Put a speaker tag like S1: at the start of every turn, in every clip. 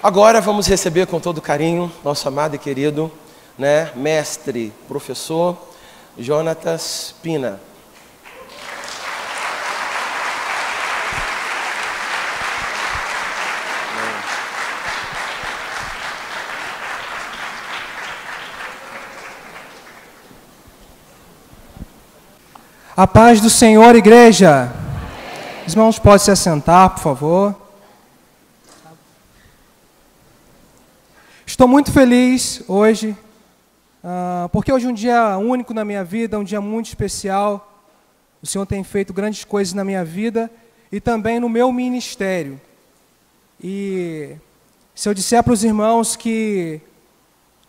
S1: Agora vamos receber com todo carinho nosso amado e querido, mestre, professor Jonatas Pina.
S2: A paz do Senhor, igreja. Os irmãos podem se assentar, por favor. Estou muito feliz hoje, porque hoje é um dia único na minha vida, um dia muito especial. O Senhor tem feito grandes coisas na minha vida e também no meu ministério. E se eu disser para os irmãos que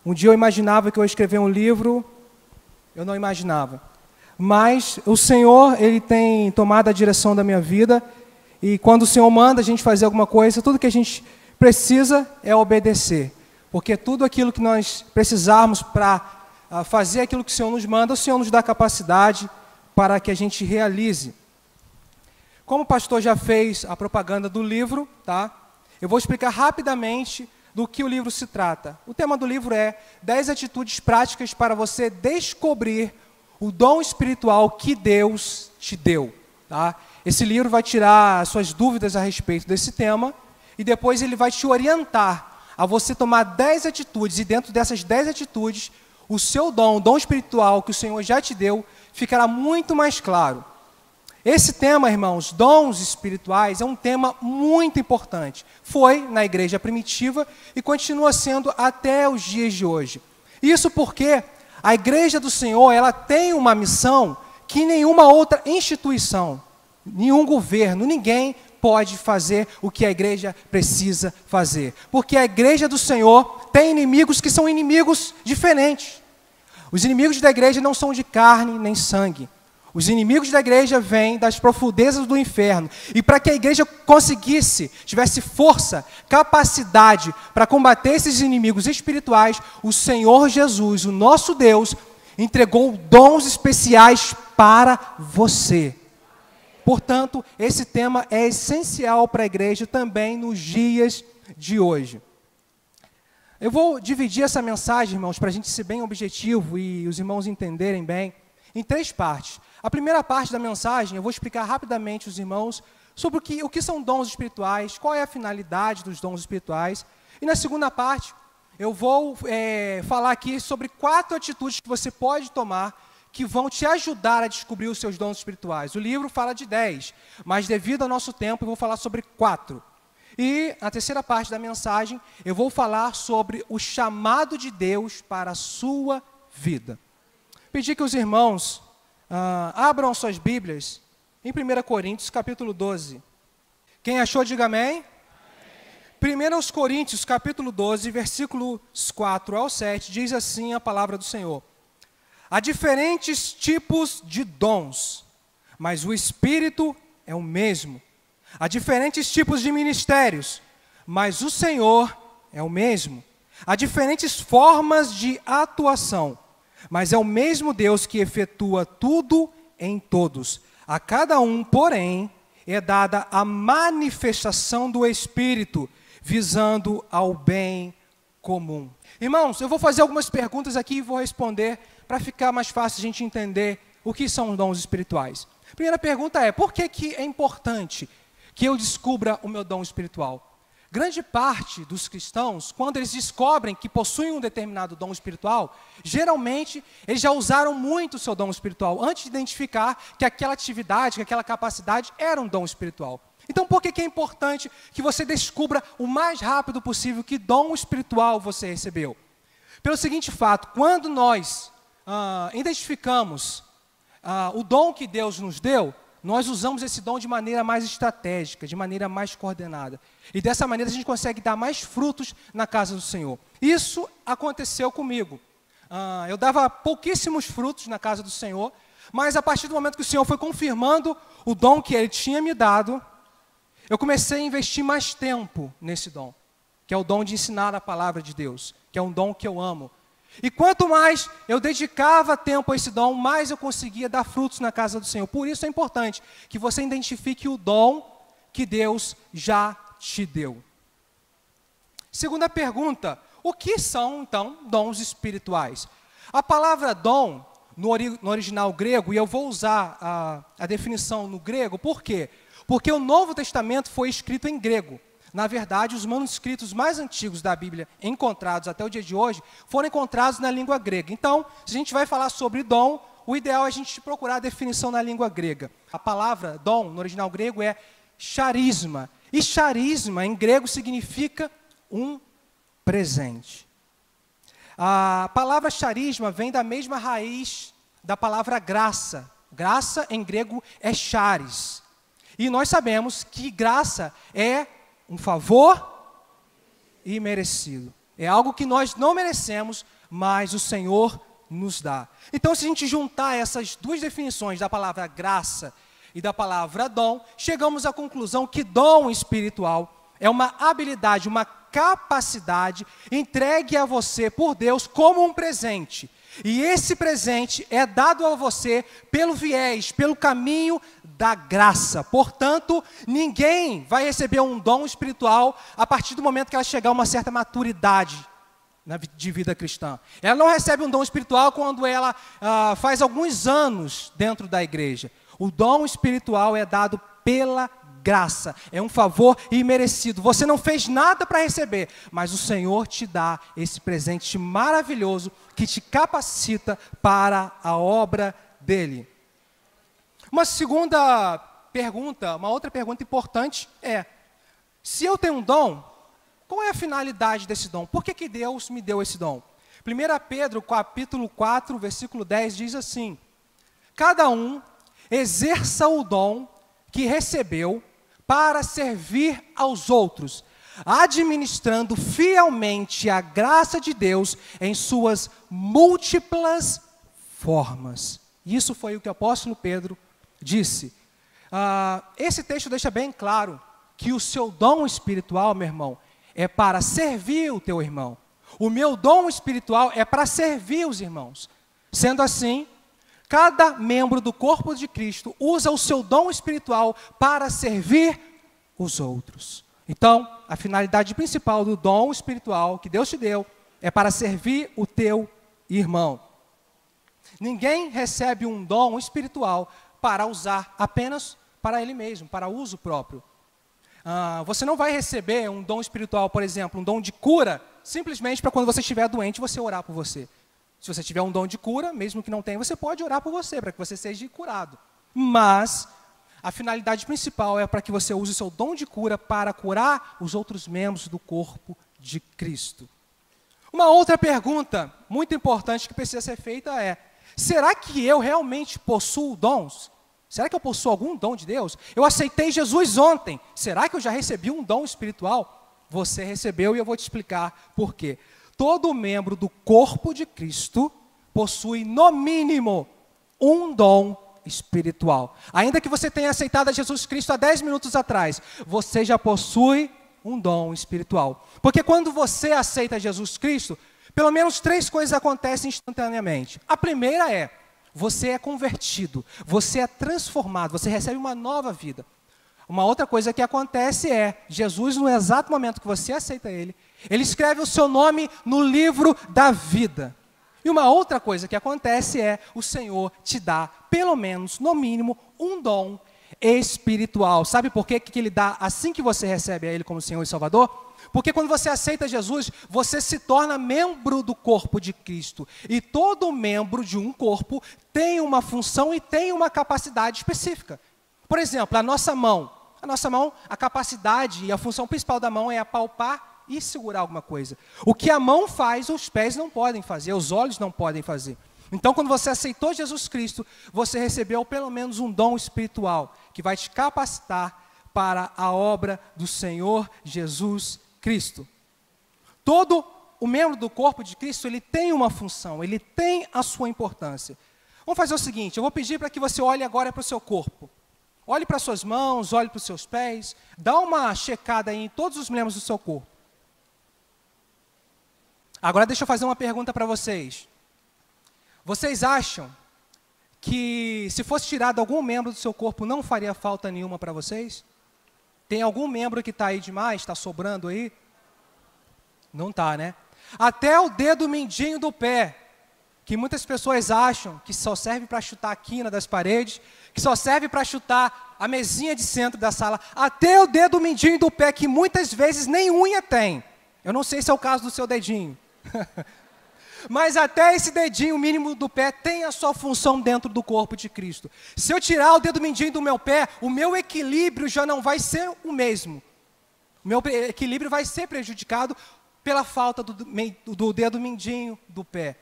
S2: um dia eu imaginava que eu ia escrever um livro, eu não imaginava. Mas o Senhor, Ele tem tomado a direção da minha vida, e quando o Senhor manda a gente fazer alguma coisa, tudo que a gente precisa é obedecer, porque tudo aquilo que nós precisarmos para fazer aquilo que o Senhor nos manda, o Senhor nos dá capacidade para que a gente realize. Como o pastor já fez a propaganda do livro, tá? Eu vou explicar rapidamente do que o livro se trata. O tema do livro é 10 atitudes práticas para você descobrir o dom espiritual que Deus te deu. Tá? Esse livro vai tirar suas dúvidas a respeito desse tema e depois ele vai te orientar a você tomar 10 atitudes, e dentro dessas 10 atitudes, o seu dom, o dom espiritual que o Senhor já te deu, ficará muito mais claro. Esse tema, irmãos, dons espirituais, é um tema muito importante. Foi na igreja primitiva e continua sendo até os dias de hoje. Isso porque a igreja do Senhor, ela tem uma missão que nenhuma outra instituição, nenhum governo, ninguém pode fazer o que a igreja precisa fazer. Porque a igreja do Senhor tem inimigos que são inimigos diferentes. Os inimigos da igreja não são de carne nem sangue. Os inimigos da igreja vêm das profundezas do inferno. E para que a igreja tivesse força, capacidade para combater esses inimigos espirituais, o Senhor Jesus, o nosso Deus, entregou dons especiais para você. Portanto, esse tema é essencial para a igreja também nos dias de hoje. Eu vou dividir essa mensagem, irmãos, para a gente ser bem objetivo e os irmãos entenderem bem, em 3 partes. A primeira parte da mensagem, eu vou explicar rapidamente aos irmãos sobre o que são dons espirituais, qual é a finalidade dos dons espirituais. E na segunda parte, eu vou falar aqui sobre 4 atitudes que você pode tomar que vão te ajudar a descobrir os seus dons espirituais. O livro fala de 10, mas devido ao nosso tempo, eu vou falar sobre 4. E na terceira parte da mensagem, eu vou falar sobre o chamado de Deus para a sua vida. Pedir que os irmãos abram suas Bíblias em 1 Coríntios, capítulo 12. Quem achou, diga amém. 1 Coríntios, capítulo 12, versículos 4 ao 7, diz assim a palavra do Senhor. Há diferentes tipos de dons, mas o Espírito é o mesmo. Há diferentes tipos de ministérios, mas o Senhor é o mesmo. Há diferentes formas de atuação, mas é o mesmo Deus que efetua tudo em todos. A cada um, porém, é dada a manifestação do Espírito, visando ao bem comum. Irmãos, eu vou fazer algumas perguntas aqui e vou responder para ficar mais fácil a gente entender o que são os dons espirituais. A primeira pergunta é, por que é importante que eu descubra o meu dom espiritual? Grande parte dos cristãos, quando eles descobrem que possuem um determinado dom espiritual, geralmente eles já usaram muito o seu dom espiritual, antes de identificar que aquela atividade, que aquela capacidade era um dom espiritual. Então, por que é importante que você descubra o mais rápido possível que dom espiritual você recebeu? Pelo seguinte fato, quando nós identificamos o dom que Deus nos deu, nós usamos esse dom de maneira mais estratégica, de maneira mais coordenada. E dessa maneira a gente consegue dar mais frutos na casa do Senhor. Isso aconteceu comigo. Eu dava pouquíssimos frutos na casa do Senhor, mas a partir do momento que o Senhor foi confirmando o dom que Ele tinha me dado, eu comecei a investir mais tempo nesse dom, que é o dom de ensinar a palavra de Deus, que é um dom que eu amo. E quanto mais eu dedicava tempo a esse dom, mais eu conseguia dar frutos na casa do Senhor. Por isso é importante que você identifique o dom que Deus já te deu. Segunda pergunta, o que são, então, dons espirituais? A palavra dom, no original grego, e eu vou usar a definição no grego, por quê? Porque o Novo Testamento foi escrito em grego. Na verdade, os manuscritos mais antigos da Bíblia, encontrados até o dia de hoje, foram encontrados na língua grega. Então, se a gente vai falar sobre dom, o ideal é a gente procurar a definição na língua grega. A palavra dom, no original grego, é charisma. E charisma, em grego, significa um presente. A palavra charisma vem da mesma raiz da palavra graça. Graça, em grego, é charis. E nós sabemos que graça é um favor imerecido. É algo que nós não merecemos, mas o Senhor nos dá. Então, se a gente juntar essas duas definições da palavra graça e da palavra dom, chegamos à conclusão que dom espiritual é uma habilidade, uma capacidade entregue a você por Deus como um presente. E esse presente é dado a você pelo viés, pelo caminho da graça. Portanto, ninguém vai receber um dom espiritual a partir do momento que ela chegar a uma certa maturidade de vida cristã. Ela não recebe um dom espiritual quando ela faz alguns anos dentro da igreja. O dom espiritual é dado pela graça, é um favor imerecido. Você não fez nada para receber, mas o Senhor te dá esse presente maravilhoso que te capacita para a obra dele. Uma segunda pergunta, uma outra pergunta importante é: se eu tenho um dom, qual é a finalidade desse dom? Por que Deus me deu esse dom? 1 Pedro, capítulo 4, versículo 10, diz assim: cada um exerça o dom que recebeu para servir aos outros, administrando fielmente a graça de Deus em suas múltiplas formas. Isso foi o que o apóstolo Pedro disse. Esse texto deixa bem claro que o seu dom espiritual, meu irmão, é para servir o teu irmão. O meu dom espiritual é para servir os irmãos. Sendo assim, cada membro do corpo de Cristo usa o seu dom espiritual para servir os outros. Então, a finalidade principal do dom espiritual que Deus te deu é para servir o teu irmão. Ninguém recebe um dom espiritual para usar apenas para ele mesmo, para uso próprio. Você não vai receber um dom espiritual, por exemplo, um dom de cura, simplesmente para quando você estiver doente, você orar por você. Se você tiver um dom de cura, mesmo que não tenha, você pode orar por você, para que você seja curado. Mas a finalidade principal é para que você use o seu dom de cura para curar os outros membros do corpo de Cristo. Uma outra pergunta muito importante que precisa ser feita é: será que eu realmente possuo dons? Será que eu possuo algum dom de Deus? Eu aceitei Jesus ontem. Será que eu já recebi um dom espiritual? Você recebeu e eu vou te explicar por quê. Todo membro do corpo de Cristo possui, no mínimo, um dom espiritual. Ainda que você tenha aceitado a Jesus Cristo há 10 minutos atrás, você já possui um dom espiritual. Porque quando você aceita Jesus Cristo, pelo menos 3 coisas acontecem instantaneamente. A primeira é: você é convertido, você é transformado, você recebe uma nova vida. Uma outra coisa que acontece é: Jesus, no exato momento que você aceita Ele escreve o seu nome no livro da vida. E uma outra coisa que acontece é: o Senhor te dá, pelo menos, no mínimo, um dom espiritual. Sabe por que Ele dá assim que você recebe a Ele como Senhor e Salvador? Porque quando você aceita Jesus, você se torna membro do corpo de Cristo. E todo membro de um corpo tem uma função e tem uma capacidade específica. Por exemplo, a nossa mão, a capacidade e a função principal da mão é apalpar e segurar alguma coisa. O que a mão faz, os pés não podem fazer, os olhos não podem fazer. Então, quando você aceitou Jesus Cristo, você recebeu pelo menos um dom espiritual que vai te capacitar para a obra do Senhor Jesus Cristo. Todo o membro do corpo de Cristo, ele tem uma função, ele tem a sua importância. Vamos fazer o seguinte: eu vou pedir para que você olhe agora para o seu corpo. Olhe para as suas mãos, olhe para os seus pés, dá uma checada aí em todos os membros do seu corpo. Agora deixa eu fazer uma pergunta para vocês. Vocês acham que se fosse tirado algum membro do seu corpo não faria falta nenhuma para vocês? Tem algum membro que está aí demais, está sobrando aí? Não está, né? Até o dedo mindinho do pé, que muitas pessoas acham que só serve para chutar a quina das paredes, que só serve para chutar a mesinha de centro da sala, até o dedo mindinho do pé, que muitas vezes nem unha tem. Eu não sei se é o caso do seu dedinho. Mas até esse dedinho mínimo do pé tem a sua função dentro do corpo de Cristo. Se eu tirar o dedo mindinho do meu pé, o meu equilíbrio já não vai ser o mesmo. O meu equilíbrio vai ser prejudicado pela falta do dedo mindinho do pé.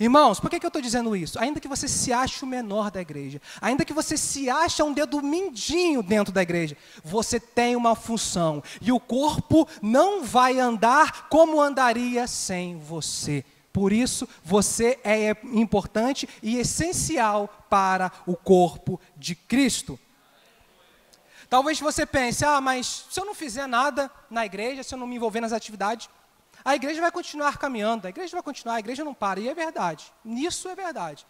S2: Irmãos, por que eu estou dizendo isso? Ainda que você se ache o menor da igreja, ainda que você se ache um dedo mindinho dentro da igreja, você tem uma função. E o corpo não vai andar como andaria sem você. Por isso, você é importante e essencial para o corpo de Cristo. Talvez você pense, mas se eu não fizer nada na igreja, se eu não me envolver nas atividades, a igreja vai continuar caminhando, a igreja vai continuar, a igreja não para. E é verdade, nisso é verdade.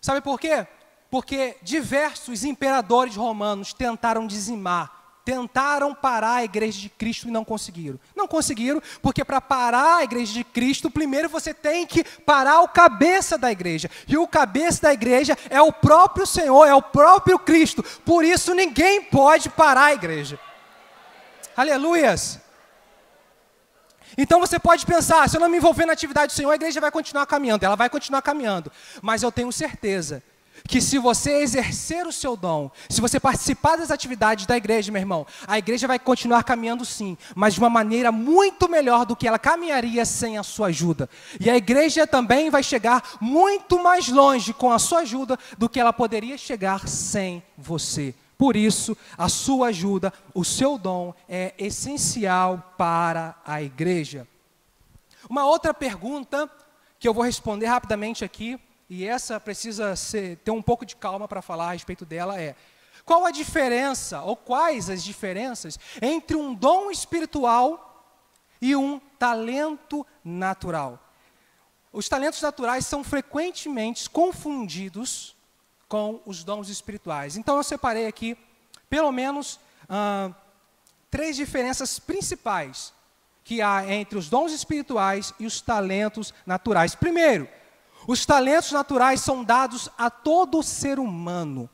S2: Sabe por quê? Porque diversos imperadores romanos tentaram dizimar, tentaram parar a igreja de Cristo e não conseguiram. Não conseguiram, porque para parar a igreja de Cristo, primeiro você tem que parar o cabeça da igreja. E o cabeça da igreja é o próprio Senhor, é o próprio Cristo. Por isso ninguém pode parar a igreja. Aleluias! Então você pode pensar, se eu não me envolver na atividade do Senhor, a igreja vai continuar caminhando. Ela vai continuar caminhando. Mas eu tenho certeza que se você exercer o seu dom, se você participar das atividades da igreja, meu irmão, a igreja vai continuar caminhando sim, mas de uma maneira muito melhor do que ela caminharia sem a sua ajuda. E a igreja também vai chegar muito mais longe com a sua ajuda do que ela poderia chegar sem você. Por isso, a sua ajuda, o seu dom é essencial para a igreja. Uma outra pergunta que eu vou responder rapidamente aqui, e essa precisa ter um pouco de calma para falar a respeito dela, é: qual a diferença, ou quais as diferenças entre um dom espiritual e um talento natural? Os talentos naturais são frequentemente confundidos com os dons espirituais. Então eu separei aqui, pelo menos, 3 diferenças principais que há entre os dons espirituais e os talentos naturais. Primeiro, os talentos naturais são dados a todo ser humano.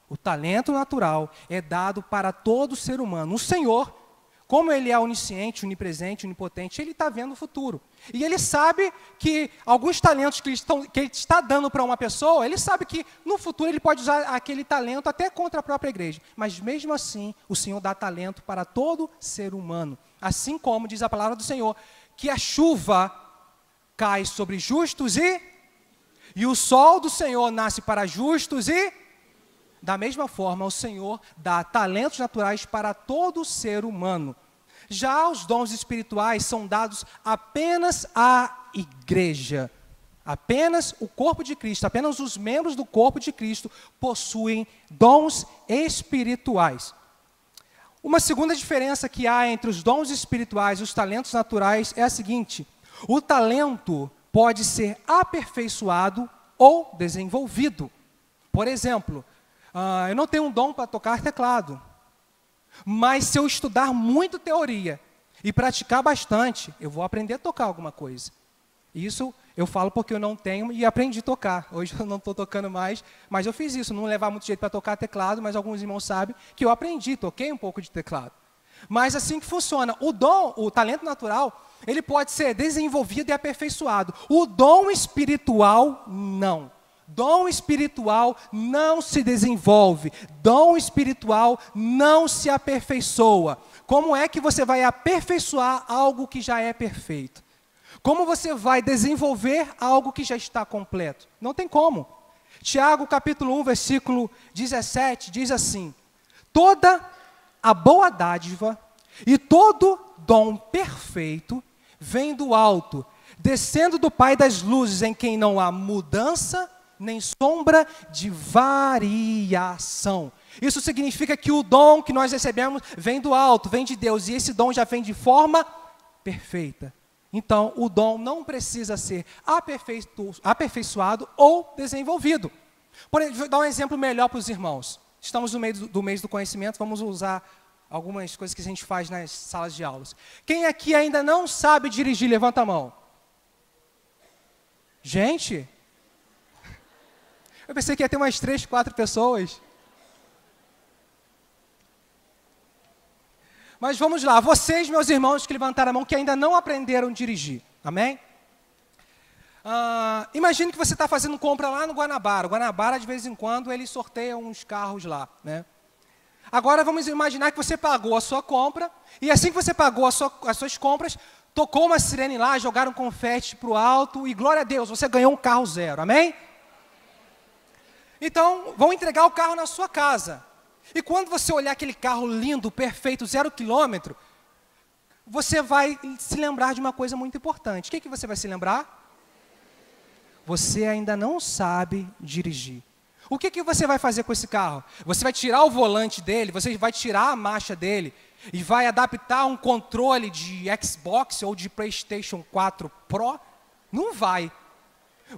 S2: O talento natural é dado para todo ser humano. O Senhor, como Ele é onisciente, onipresente, onipotente, Ele está vendo o futuro. E Ele sabe que alguns talentos que Ele está dando para uma pessoa, Ele sabe que no futuro Ele pode usar aquele talento até contra a própria igreja. Mas mesmo assim, o Senhor dá talento para todo ser humano. Assim como diz a palavra do Senhor, que a chuva cai sobre justos e o sol do Senhor nasce para justos e, da mesma forma, o Senhor dá talentos naturais para todo ser humano. Já os dons espirituais são dados apenas à igreja. Apenas o corpo de Cristo, apenas os membros do corpo de Cristo possuem dons espirituais. Uma segunda diferença que há entre os dons espirituais e os talentos naturais é a seguinte: o talento pode ser aperfeiçoado ou desenvolvido. Por exemplo, eu não tenho um dom para tocar teclado, mas se eu estudar muito teoria e praticar bastante, eu vou aprender a tocar alguma coisa. Isso eu falo porque eu não tenho e aprendi a tocar. Hoje eu não estou tocando mais, mas eu fiz isso. Não levar muito jeito para tocar teclado, mas alguns irmãos sabem que eu aprendi, toquei um pouco de teclado. Mas assim que funciona. O dom, o talento natural, ele pode ser desenvolvido e aperfeiçoado. O dom espiritual, não. Dom espiritual não se desenvolve. Dom espiritual não se aperfeiçoa. Como é que você vai aperfeiçoar algo que já é perfeito? Como você vai desenvolver algo que já está completo? Não tem como. Tiago, capítulo 1, versículo 17, diz assim: toda a boa dádiva e todo dom perfeito vem do alto, descendo do Pai das luzes, em quem não há mudança nem sombra de variação. Isso significa que o dom que nós recebemos vem do alto, vem de Deus, e esse dom já vem de forma perfeita. Então, o dom não precisa ser aperfeiçoado ou desenvolvido. Vou dar um exemplo melhor para os irmãos. Estamos no meio do mês do conhecimento, vamos usar algumas coisas que a gente faz nas salas de aulas. Quem aqui ainda não sabe dirigir, levanta a mão. Gente, eu pensei que ia ter umas 3, 4 pessoas. Mas vamos lá, vocês, meus irmãos, que levantaram a mão, que ainda não aprenderam a dirigir. Amém? Imagine que você está fazendo compra lá no Guanabara. O Guanabara, de vez em quando, ele sorteia uns carros lá, né? Agora, vamos imaginar que você pagou a sua compra, e assim que você pagou as suas compras, tocou uma sirene lá, jogaram confete para o alto, e glória a Deus, você ganhou um carro zero. Amém? Então, vão entregar o carro na sua casa. E quando você olhar aquele carro lindo, perfeito, 0 quilômetro, você vai se lembrar de uma coisa muito importante. O que você vai se lembrar? Você ainda não sabe dirigir. O que você vai fazer com esse carro? Você vai tirar o volante dele, você vai tirar a marcha dele e vai adaptar um controle de Xbox ou de PlayStation 4 Pro? Não vai.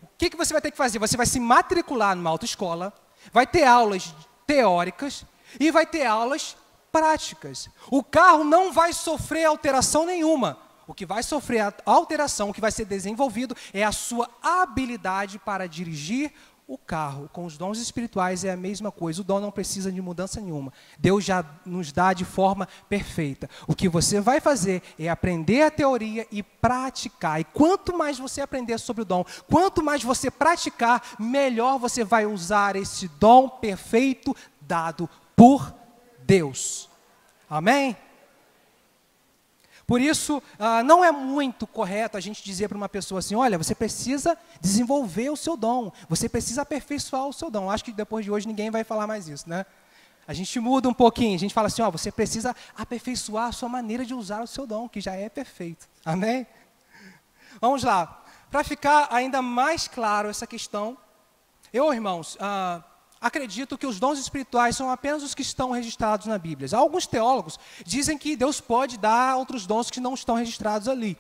S2: O que você vai ter que fazer? Você vai se matricular numa autoescola, vai ter aulas teóricas e vai ter aulas práticas. O carro não vai sofrer alteração nenhuma. O que vai sofrer alteração, o que vai ser desenvolvido é a sua habilidade para dirigir o carro. Com os dons espirituais é a mesma coisa. O dom não precisa de mudança nenhuma. Deus já nos dá de forma perfeita. O que você vai fazer é aprender a teoria e praticar. E quanto mais você aprender sobre o dom, quanto mais você praticar, melhor você vai usar esse dom perfeito dado por Deus. Amém? Por isso, não é muito correto a gente dizer para uma pessoa assim, olha, você precisa desenvolver o seu dom, você precisa aperfeiçoar o seu dom. Acho que depois de hoje ninguém vai falar mais isso, né? A gente muda um pouquinho, a gente fala assim, ó, você precisa aperfeiçoar a sua maneira de usar o seu dom, que já é perfeito. Amém? Vamos lá. Para ficar ainda mais claro essa questão, irmãos, acredito que os dons espirituais são apenas os que estão registrados na Bíblia. Alguns teólogos dizem que Deus pode dar outros dons que não estão registrados ali.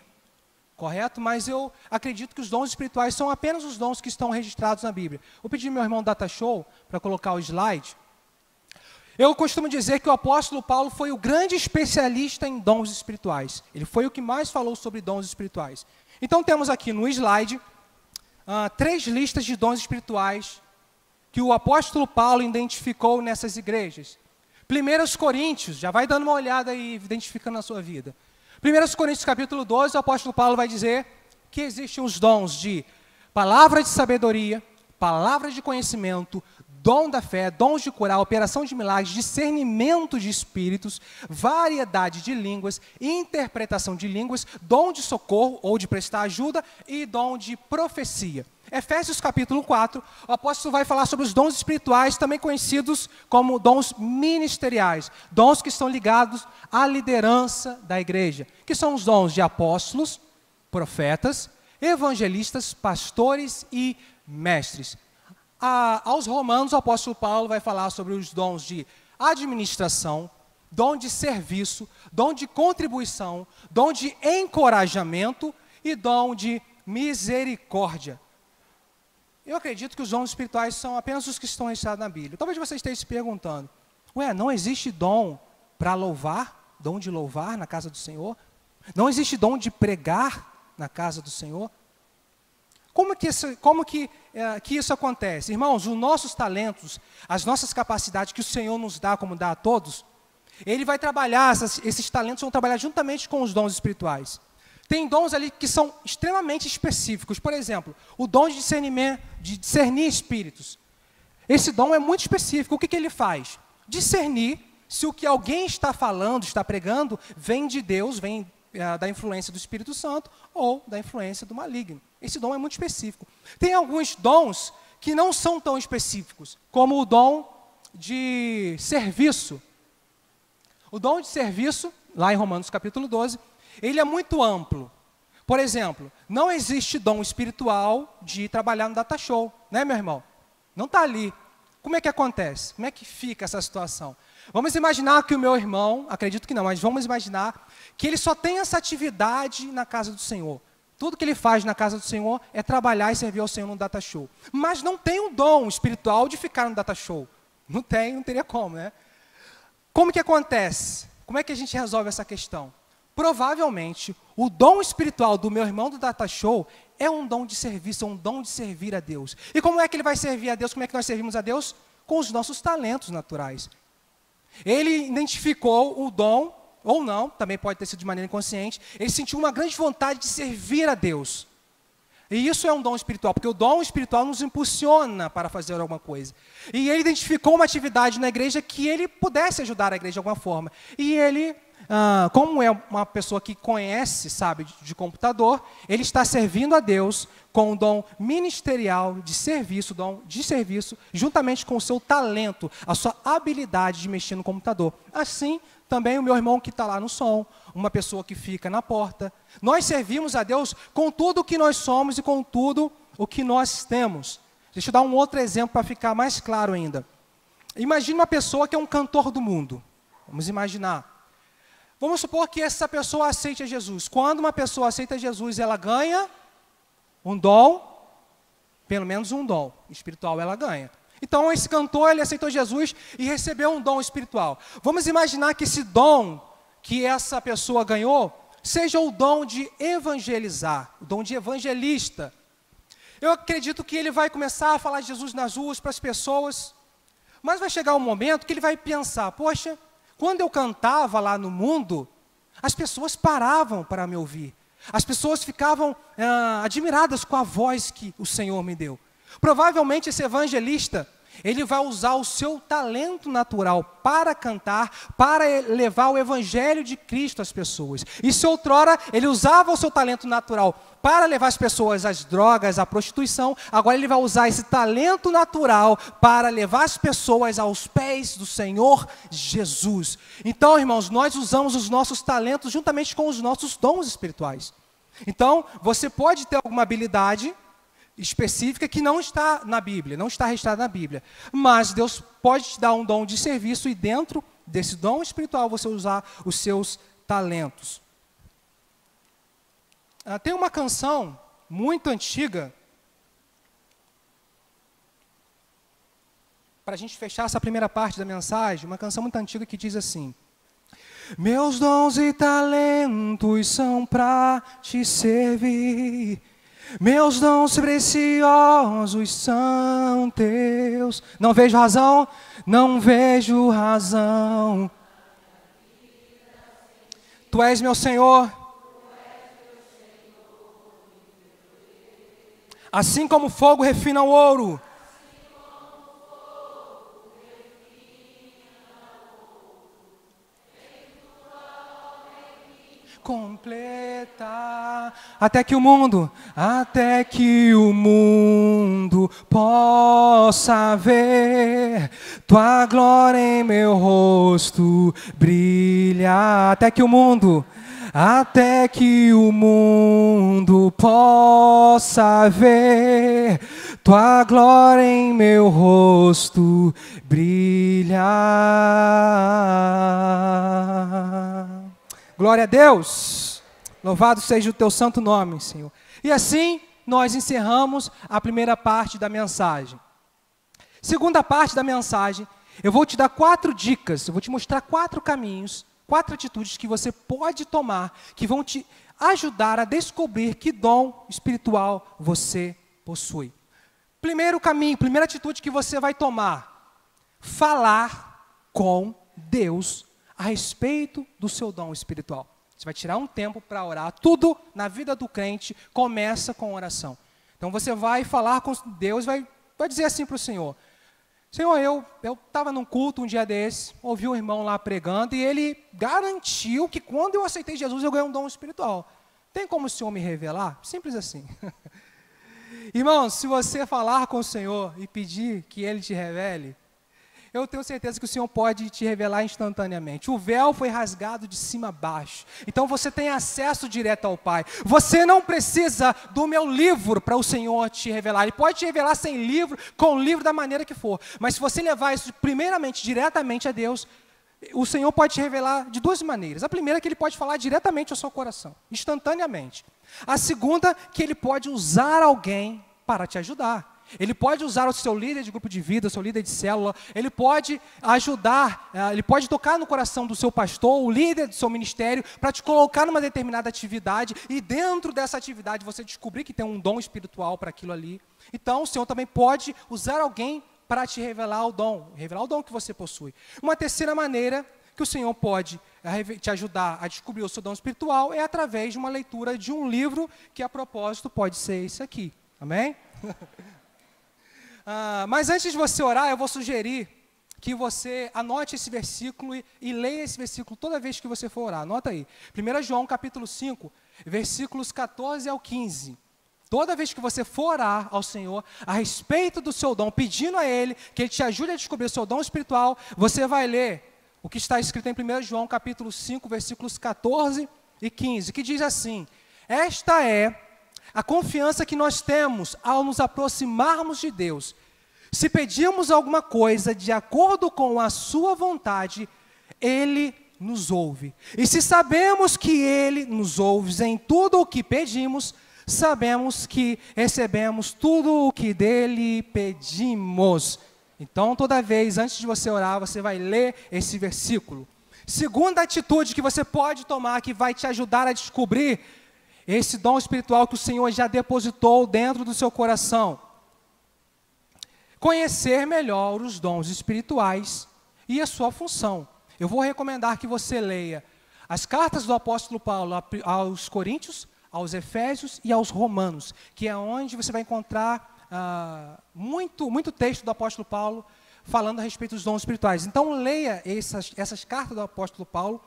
S2: Correto? Mas eu acredito que os dons espirituais são apenas os dons que estão registrados na Bíblia. Vou pedir ao meu irmão Data Show para colocar o slide. Eu costumo dizer que o apóstolo Paulo foi o grande especialista em dons espirituais. Ele foi o que mais falou sobre dons espirituais. Então temos aqui no slide 3 listas de dons espirituais que o apóstolo Paulo identificou nessas igrejas. 1 Coríntios, já vai dando uma olhada e identificando na sua vida. 1 Coríntios capítulo 12, o apóstolo Paulo vai dizer que existem os dons de palavra de sabedoria, palavra de conhecimento, dom da fé, dons de curar, operação de milagres, discernimento de espíritos, variedade de línguas, interpretação de línguas, dom de socorro ou de prestar ajuda e dom de profecia. Efésios capítulo 4, o apóstolo vai falar sobre os dons espirituais, também conhecidos como dons ministeriais, dons que estão ligados à liderança da igreja, que são os dons de apóstolos, profetas, evangelistas, pastores e mestres. Aos Romanos, o apóstolo Paulo vai falar sobre os dons de administração, dom de serviço, dom de contribuição, dom de encorajamento e dom de misericórdia. Eu acredito que os dons espirituais são apenas os que estão registrados na Bíblia. Talvez você esteja se perguntando, não existe dom para louvar, dom de louvar na casa do Senhor? Não existe dom de pregar na casa do Senhor? Como que isso acontece? Irmãos, os nossos talentos, as nossas capacidades que o Senhor nos dá, como dá a todos, Ele vai trabalhar, esses talentos vão trabalhar juntamente com os dons espirituais. Tem dons ali que são extremamente específicos. Por exemplo, o dom de discernir espíritos. Esse dom é muito específico. O que ele faz? Discernir se o que alguém está falando, está pregando, vem de Deus, vem da influência do Espírito Santo ou da influência do maligno. Esse dom é muito específico. Tem alguns dons que não são tão específicos, como o dom de serviço. O dom de serviço, lá em Romanos capítulo 12, ele é muito amplo. Por exemplo, não existe dom espiritual de trabalhar no data show, né, meu irmão? Não está ali. Como é que acontece? Como é que fica essa situação? Vamos imaginar que o meu irmão, acredito que não, mas vamos imaginar que ele só tem essa atividade na casa do Senhor. Tudo que ele faz na casa do Senhor é trabalhar e servir ao Senhor no data show. Mas não tem um dom espiritual de ficar no data show. Não teria como, né? Como que acontece? Como é que a gente resolve essa questão? Provavelmente, o dom espiritual do meu irmão do Data Show é um dom de serviço, é um dom de servir a Deus. E como é que ele vai servir a Deus? Como é que nós servimos a Deus? Com os nossos talentos naturais. Ele identificou o dom, ou não, também pode ter sido de maneira inconsciente, ele sentiu uma grande vontade de servir a Deus. E isso é um dom espiritual, porque o dom espiritual nos impulsiona para fazer alguma coisa. E ele identificou uma atividade na igreja que ele pudesse ajudar a igreja de alguma forma. E ele, como é uma pessoa que conhece, sabe, de computador, ele está servindo a Deus com o dom ministerial de serviço, juntamente com o seu talento, a sua habilidade de mexer no computador. Assim, também o meu irmão que está lá no som, uma pessoa que fica na porta. Nós servimos a Deus com tudo o que nós somos e com tudo o que nós temos. Deixa eu dar um outro exemplo para ficar mais claro ainda. Imagine uma pessoa que é um cantor do mundo. Vamos imaginar. Vamos supor que essa pessoa aceite Jesus. Quando uma pessoa aceita Jesus, ela ganha um dom, pelo menos um dom espiritual ela ganha. Então, esse cantor, ele aceitou Jesus e recebeu um dom espiritual. Vamos imaginar que esse dom que essa pessoa ganhou seja o dom de evangelizar, o dom de evangelista. Eu acredito que ele vai começar a falar de Jesus nas ruas para as pessoas, mas vai chegar um momento que ele vai pensar, poxa, quando eu cantava lá no mundo, as pessoas paravam para me ouvir. As pessoas ficavam admiradas com a voz que o Senhor me deu. Provavelmente esse evangelista, ele vai usar o seu talento natural para cantar, para levar o evangelho de Cristo às pessoas. E se outrora ele usava o seu talento natural para levar as pessoas às drogas, à prostituição, agora ele vai usar esse talento natural para levar as pessoas aos pés do Senhor Jesus. Então, irmãos, nós usamos os nossos talentos juntamente com os nossos dons espirituais. Então, você pode ter alguma habilidade específica que não está na Bíblia, não está registrada na Bíblia. Mas Deus pode te dar um dom de serviço e dentro desse dom espiritual você usar os seus talentos. Tem uma canção muito antiga, para a gente fechar essa primeira parte da mensagem, uma canção muito antiga que diz assim: meus dons e talentos são para te servir. Meus dons preciosos são teus. Não vejo razão, não vejo razão. Tu és meu Senhor. Assim como o fogo refina o ouro. Completa até que o mundo possa ver tua glória em meu rosto brilhar. Até que o mundo possa ver tua glória em meu rosto brilhar. Glória a Deus, louvado seja o teu santo nome, Senhor. E assim, nós encerramos a primeira parte da mensagem. Segunda parte da mensagem, eu vou te dar 4 dicas, eu vou te mostrar 4 caminhos, 4 atitudes que você pode tomar, que vão te ajudar a descobrir que dom espiritual você possui. Primeiro caminho, primeira atitude que você vai tomar, falar com Deus a respeito do seu dom espiritual. Você vai tirar um tempo para orar. Tudo na vida do crente começa com oração. Então você vai falar com Deus, vai dizer assim para o Senhor: Senhor, eu estava num culto um dia desse, ouvi um irmão lá pregando e ele garantiu que quando eu aceitei Jesus eu ganhei um dom espiritual. Tem como o Senhor me revelar? Simples assim. Irmãos, se você falar com o Senhor e pedir que Ele te revele, eu tenho certeza que o Senhor pode te revelar instantaneamente. O véu foi rasgado de cima a baixo. Então você tem acesso direto ao Pai. Você não precisa do meu livro para o Senhor te revelar. Ele pode te revelar sem livro, com livro, da maneira que for. Mas se você levar isso primeiramente, diretamente a Deus, o Senhor pode te revelar de 2 maneiras. A primeira é que Ele pode falar diretamente ao seu coração, instantaneamente. A segunda, que Ele pode usar alguém para te ajudar. Ele pode usar o seu líder de grupo de vida, o seu líder de célula, ele pode ajudar, ele pode tocar no coração do seu pastor, o líder do seu ministério, para te colocar numa determinada atividade e dentro dessa atividade você descobrir que tem um dom espiritual para aquilo ali. Então o Senhor também pode usar alguém para te revelar o dom que você possui. Uma terceira maneira que o Senhor pode te ajudar a descobrir o seu dom espiritual é através de uma leitura de um livro que, a propósito, pode ser esse aqui. Amém? Mas antes de você orar, eu vou sugerir que você anote esse versículo e leia esse versículo toda vez que você for orar. Anota aí. 1 João, capítulo 5, versículos 14 ao 15. Toda vez que você for orar ao Senhor a respeito do seu dom, pedindo a Ele que Ele te ajude a descobrir o seu dom espiritual, você vai ler o que está escrito em 1 João, capítulo 5, versículos 14 e 15, que diz assim: esta é a confiança que nós temos ao nos aproximarmos de Deus. Se pedirmos alguma coisa de acordo com a sua vontade, Ele nos ouve. E se sabemos que Ele nos ouve em tudo o que pedimos, sabemos que recebemos tudo o que dele pedimos. Então, toda vez, antes de você orar, você vai ler esse versículo. Segunda atitude que você pode tomar, que vai te ajudar a descobrir esse dom espiritual que o Senhor já depositou dentro do seu coração. Conhecer melhor os dons espirituais e a sua função. Eu vou recomendar que você leia as cartas do apóstolo Paulo aos Coríntios, aos Efésios e aos Romanos, que é onde você vai encontrar muito texto do apóstolo Paulo falando a respeito dos dons espirituais. Então leia essas cartas do apóstolo Paulo,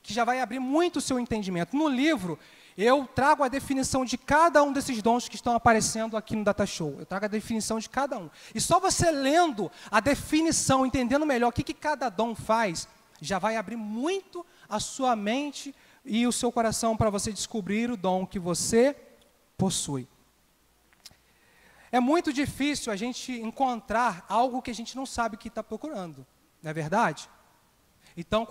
S2: que já vai abrir muito o seu entendimento. No livro, eu trago a definição de cada um desses dons que estão aparecendo aqui no Data Show. Eu trago a definição de cada um. E só você lendo a definição, entendendo melhor o que cada dom faz, já vai abrir muito a sua mente e o seu coração para você descobrir o dom que você possui. É muito difícil a gente encontrar algo que a gente não sabe que está procurando, não é verdade? Então,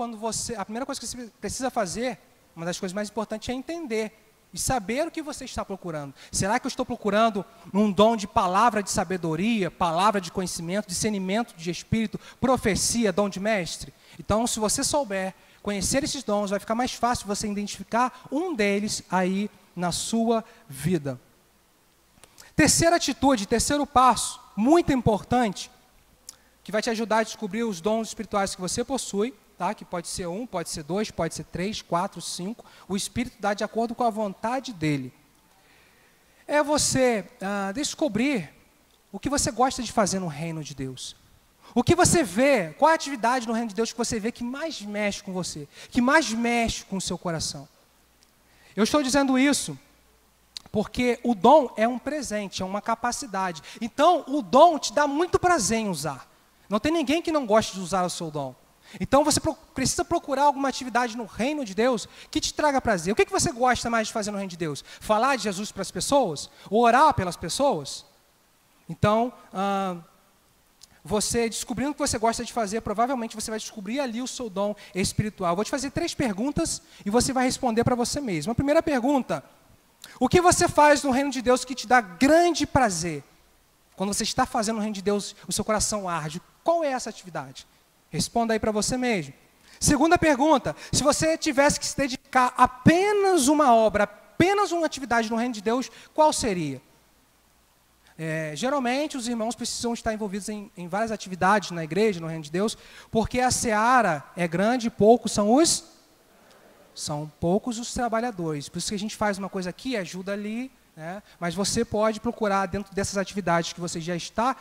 S2: a primeira coisa que você precisa fazer, uma das coisas mais importantes é entender e saber o que você está procurando. Será que eu estou procurando um dom de palavra de sabedoria, palavra de conhecimento, discernimento de espírito, profecia, dom de mestre? Então, se você souber conhecer esses dons, vai ficar mais fácil você identificar um deles aí na sua vida. Terceira atitude, terceiro passo, muito importante, que vai te ajudar a descobrir os dons espirituais que você possui, tá? Que pode ser 1, pode ser 2, pode ser 3, 4, 5. O Espírito dá de acordo com a vontade dele. É você descobrir o que você gosta de fazer no reino de Deus. O que você vê, qual a atividade no reino de Deus que você vê que mais mexe com você, que mais mexe com o seu coração. Eu estou dizendo isso porque o dom é um presente, é uma capacidade. Então, o dom te dá muito prazer em usar. Não tem ninguém que não goste de usar o seu dom. Então, você precisa procurar alguma atividade no reino de Deus que te traga prazer. O que você gosta mais de fazer no reino de Deus? Falar de Jesus para as pessoas? Orar pelas pessoas? Então, você descobrindo o que você gosta de fazer, provavelmente você vai descobrir ali o seu dom espiritual. Eu vou te fazer 3 perguntas e você vai responder para você mesmo. A primeira pergunta: o que você faz no reino de Deus que te dá grande prazer? Quando você está fazendo no reino de Deus, o seu coração arde. Qual é essa atividade? Responda aí para você mesmo. Segunda pergunta: se você tivesse que se dedicar a apenas uma obra, apenas uma atividade no reino de Deus, qual seria? Geralmente os irmãos precisam estar envolvidos em várias atividades na igreja, no reino de Deus, porque a seara é grande e poucos os trabalhadores. Por isso que a gente faz uma coisa aqui, ajuda ali, né? Mas você pode procurar dentro dessas atividades que você já está